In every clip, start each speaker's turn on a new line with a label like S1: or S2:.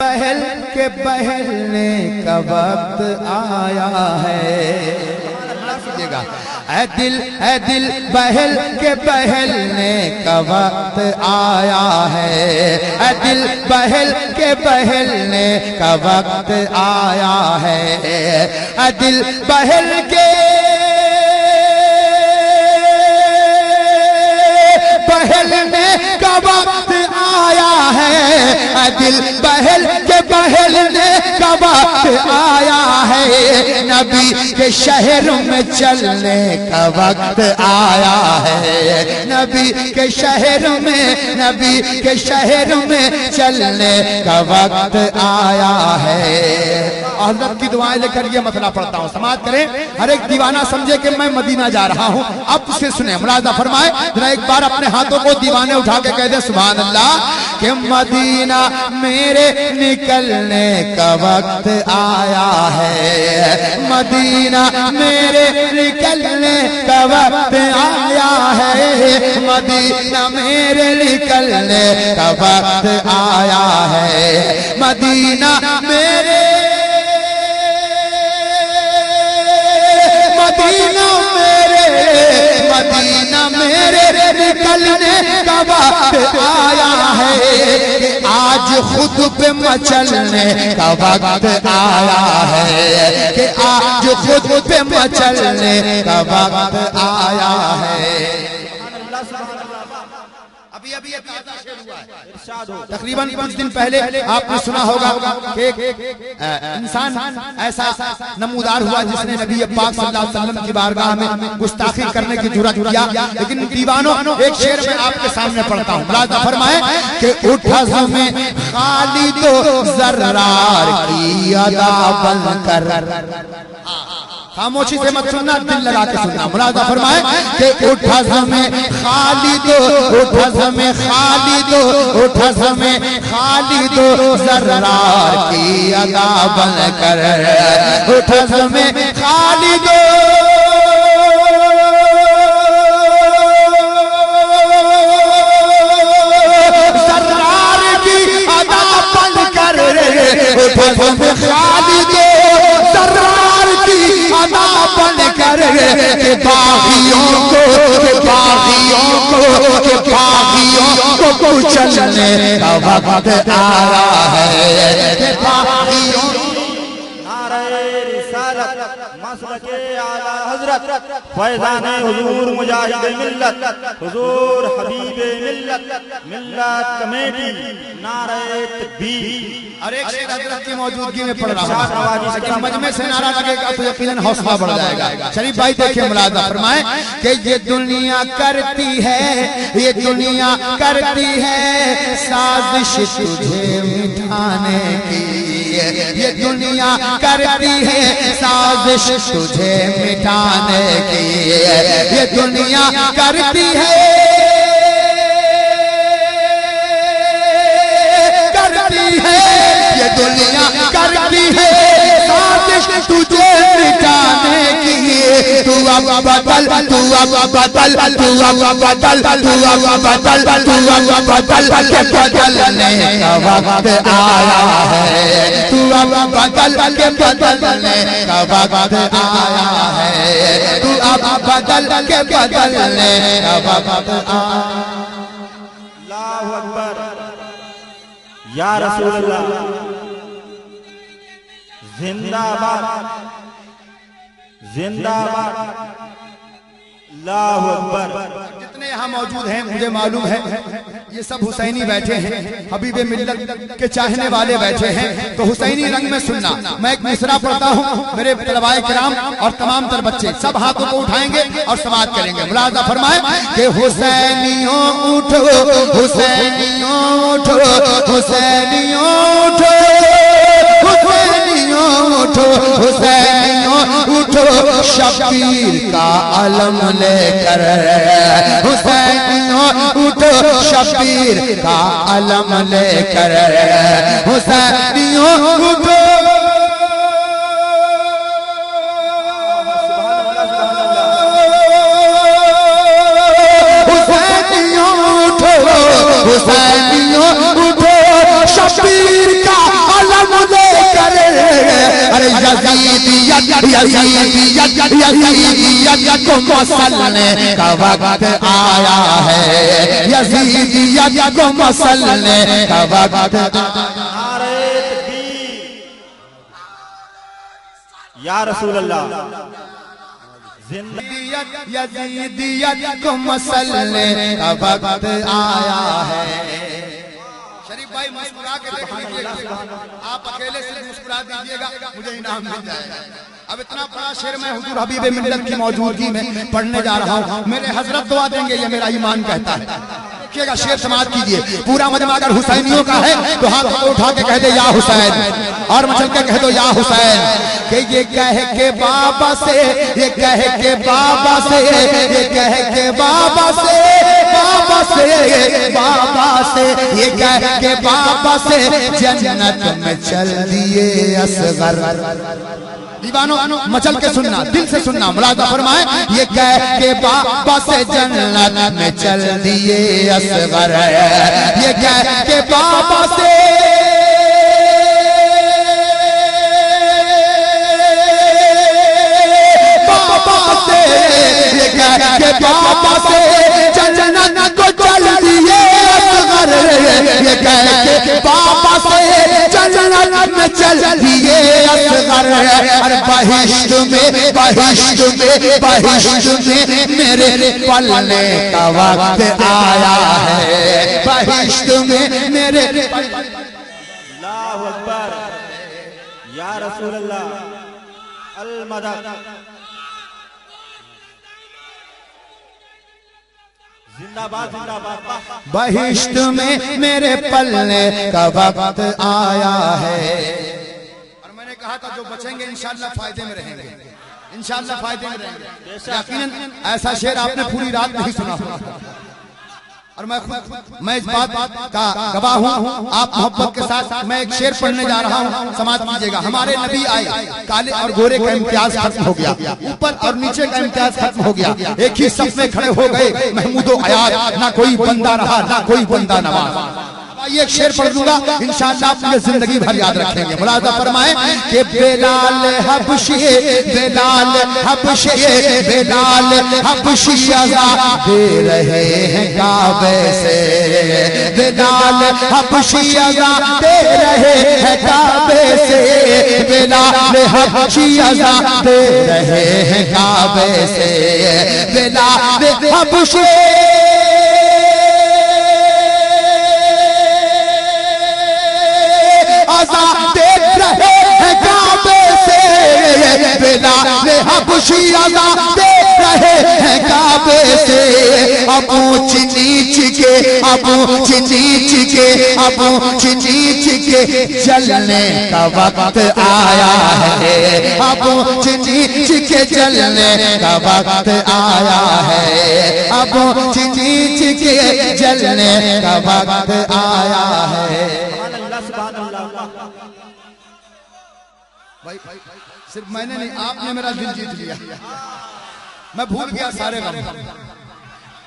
S1: पहल के बहलने का वक्त आया है। ऐ दिल बहल के बहलने का वक्त आया है। ऐ दिल बहल के बहलने का वक्त आया है। ऐ दिल बहल के बहलने का वक्त आया है। ऐ दिल बहल के बहलने का वक्त आया है। नबी के शहर में चलने का वक्त आया है। नबी के शहर में, नबी के शहर में चलने का वक्त आया है। हज़रत की दुआएं लेकर ये मसला पढ़ता हूँ, समाज करें। हर एक दीवाना समझे कि मैं मदीना जा रहा हूँ। अब उसे सुने, मुलाज़ा फरमाए। जरा एक बार अपने हाथों को दीवाने उठा के कह दे सुभान अल्लाह कि मदीना मेरे निकलने का वक्त आया है। मदीना मेरे निकलने का वक्त आया है। मदीना मेरे निकलने का वक्त आया है। मदीना मेरे, मदीना मेरे, मदीना मेरे निकलने का वक्त आया है। कि आज खुद पे मचलने का वक्त आया है। कि आज खुद पे मचलने का वक्त आया है। अभी अभी तकरीबन कुछ दिन पहले आपने सुना होगा कि इंसान ऐसा नमूदार हुआ जिसने नबी पाक सल्लल्लाहु अलैहि वसल्लम की बारगाह में गुस्ताखी करने की जुर्रत किया। लेकिन दीवानों, एक शेर में आपके सामने पढ़ता हूँ, मुलाज़ा फरमाए कि उठा में खाली तो जर्रार की अदा बन कर। खामोशी से मत सुनना, दिल लगा के सुनना। मुलाज़ा फरमाए कि उठा में खाली दो, उठा में खाली दो, उठा में खाली दो जर्रार की अदा बन कर। उठा में खाली दो, जर्रार की अदा बन कर। उठा में खाली दो जर्रार की अदा बन कर। के बागियों को, के बागियों को, के बागियों को कुचलने का वक्त आया है। के बागियों,
S2: नारे रिसालत मसलके आला हजरत फैज़ाने हुजूर मुजाहिद मिल्लत हुजूर हबीबे मिल्लत मिल्लत कमेटी नारे तकबीर।
S1: और एक शेर हज़रत की मौजूदगी में पढ़ रहा हूं। मजमे से नारा लगेगा तो यकीनन हौसला बढ़ जाएगा। शरीफ भाई देखिए, मुलाज़ा फरमाए कि ये दुनिया करती है, ये दुनिया करती है साजिश तुझे मिटाने की। ये दुनिया करती है साजिश तुझे मिटाने की। ये दुनिया करती है, करती है, ये दुनिया करती है साजिश तुझे मिटाने की। तू अब बदल, तू अब बदल, तू अब बदल, तू अब बदल, तू अब बदल के बदलने का वक्त आया है। तू अब बदल के बदलने का वक्त आया है। तू अब बदल के बदलने का वक्त आया।
S2: अल्लाहु अकबर या रसूल अल्लाह, जिंदाबाद जिंदाबाद, अल्लाहु अकबर।
S1: जितने यहाँ मौजूद हैं मुझे मालूम है ये सब हुसैनी बैठे हैं, हबीबे मिल्लत के चाहने वाले बैठे हैं। तो हुसैनी रंग में सुनना। मैं एक मिसरा पढ़ता हूँ, मेरे तलबाए किराम और तमाम तर बच्चे सब हाथों को उठाएंगे और समाअत करेंगे। मुलाज़ा फरमाए कि हुसैनियों उठो, हुसैनियों उठो, हुसैनियों उठो, हुसैनियों उठो, हुसैनियों उठो, शबीर का अलम लेकर। हुसैनियों उठो, शबीर का अलम लेकर। हुसैनियों उठो, हुसैनियों उठो, हुसैनियों उठो, शबीर का यजीदियत को मसलने का वक्त आया है, यजीदियत को मसलने का वक्त।
S2: नारे तकबीर, या रसूल अल्लाह।
S1: यजीदियत को मसलने का वक्त आया है। शरीफ भाई मुस्कुरा के देख लीजिएगा, आप अकेले से मुस्कुरा दीजिएगा, मुझे इनाम मिल जाएगा। अब इतना बड़ा शेर मैं हुजूर हबीब मिल्लत की मौजूदगी में पढ़ने जा रहा हूँ, मेरे हजरत दुआ देंगे, ये मेरा ईमान कहता है। देखिएगा शेर समाप्त कीजिए, पूरा मजमा अगर हुसैनियों का है तो हाथ उठा के कह दे या हुसैन, और मचल के कह दो या हुसैन। कि ये कह के बाबा से, ये कह के बाबा से, ये कह के बाबा से, बाबा से, बाबा से, ये कह के बाबा से जन्नत में चल दिए असगर। दीवानो मचल के सुनना, दिल से सुनना, मुलाजा फरमाए। ये कह के बाबा से जन्नत में चल दिए असगर, ये कह के बाबा से, बाबा से, ये कह के बाबा से जन्नत को चल दिए असगर, ये कह के बाबा से जन्नत में चल दिए असगर। और बहिश्त में, बहिश्त में, बहिश्त में मेरे पलने का वक्त आया है, बहिश्त में मेरे।
S2: अल्लाहु अकबर, या रसूल अल्लाह। अल मदद, जिंदाबाद जिंदाबाद।
S1: बहिश्त में मेरे पलने का वक्त आया है। और मैंने कहा था जो बचेंगे इंशाअल्लाह फायदे में रहेंगे, इंशाअल्लाह फायदे में रहेंगे। यकीनन ऐसा शेर आपने पूरी रात नहीं सुना होगा, और मैं इस बात का गवाह हूँ। आप मोहब्बत के साथ मैं एक शेर पढ़ने जा रहा हूँ, समाप्त कीजिएगा। हमारे नबी आए, काले और गोरे का इम्तियाज खत्म हो गया, ऊपर और नीचे का इम्तियाज खत्म हो गया, एक ही सफ में खड़े हो गए महमूदो अयाद, ना कोई बंदा रहा ना कोई बंदा नवाज। ये एक शेर पढ़ दूंगा, इंशाअल्लाह आप मुझे जिंदगी भर याद रखेंगे। मुलाजा फरमाए कि बेलाल हबशी, बेलाल हबशी, बेलाल हबशी अज़ा दे रहे हैं काबे से, बेलाल हबशी अज़ा दे रहे हैं काबे से, बेलाल हबशी अज़ा दे रहे हैं काबे से, बेलाल हबशी देख रहे हैं काबे से, बेलाल हबशी अज़ा देख रहे हैं काबे से। अब ऊंच नीच के, अब ऊंच नीच के, अब ऊंच नीच के जलने का वक्त आया है, अब ऊंच नीच के जलने का वक्त आया है, अब ऊंच नीच के जलने का वक्त आया है। भाई सिर्फ मैंने नहीं, आपने मेरा दिल जीत लिया। मैं भूल गया सारे गम,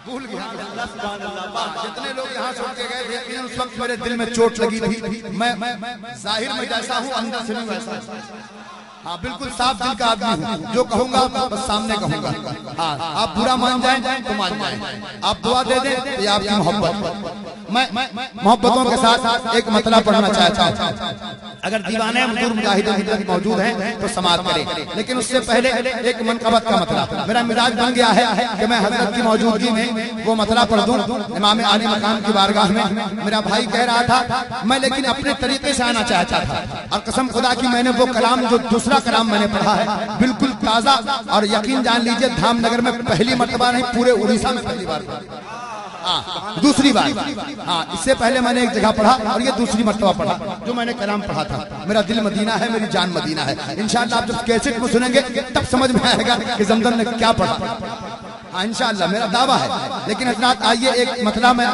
S1: भूल गया। जितने लोग यहाँ से उठ के गए थे, उस वक्त मेरे दिल में चोट लगी थी। मैं जाहिर में जैसा हूँ अंदर से नहीं वैसा। हाँ बिल्कुल साफ दिल का आदमी हूँ, जो कहूंगा बस सामने कहूंगा। हाँ आप बुरा मान जाएं तो मान जाएं, आप दुआ दे दें तो ये आपकी मोहब्बत। मैं मोहब्बतों के साथ एक मतला पढ़ना चाहता हूँ। अगर दीवाने मजदूर मुजाहिदीन मिल्लत मौजूद हैं तो समाप्त करें, लेकिन उससे पहले एक मनकबत का मतला। मेरा मिजाज बन गया है कि मैं हजरत की मौजूदगी में वो मतला पढ़ दूं इमाम आली मकाम की बारगाह में। मेरा भाई कह रहा था मैं लेकिन अपने तरीके से आना चाहता था, और कसम खुदा की मैंने वो कलाम, जो दूसरा कलाम मैंने पढ़ा है बिल्कुल ताजा, और यकीन जान लीजिए धामनगर में पहली मर्तबा नहीं, पूरे उड़ीसा में पहली बार, दूसरी बार। हाँ इससे पहले मैंने एक जगह पढ़ा और ये दूसरी मर्तबा पढ़ा जो मैंने कलाम पढ़ा था। मेरा दिल मदीना है, मेरी जान मदीना है। इंशाअल्लाह आप जब कैसेट में सुनेंगे तब समझ में आएगा कि ज़मज़म ने क्या पढ़ा। हाँ इंशाअल्लाह मेरा दावा है। लेकिन हज़रात आइए एक मतला में